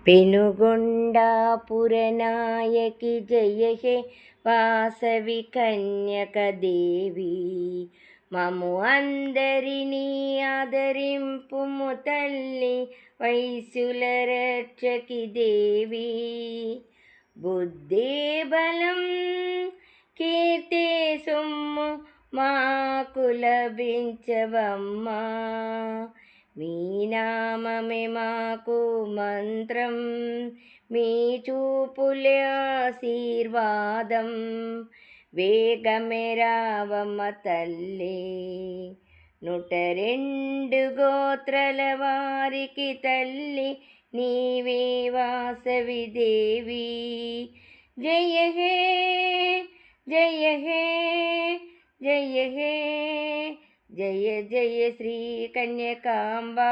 పెనుగొండాపురనాయకి జయ హే వాసవి కన్యకదేవి మము అందరినీ ఆదరింపుము తల్లి వైశ్యుల రక్షకి దేవి. బుద్ధే బలం కీర్తే సొమ్ము మాకు లభించవమ్మా, మీ నామమే మాకు మంత్రం, మీ చూపులే ఆశీర్వాదం. వేగమే రావమ్మ తల్లి, 102 గోత్రాల వారికి తల్లి నీవే వాసవి దేవి. జయ హే జయ హే జయ హే జయ జయ శ్రీ కన్యకాంబా.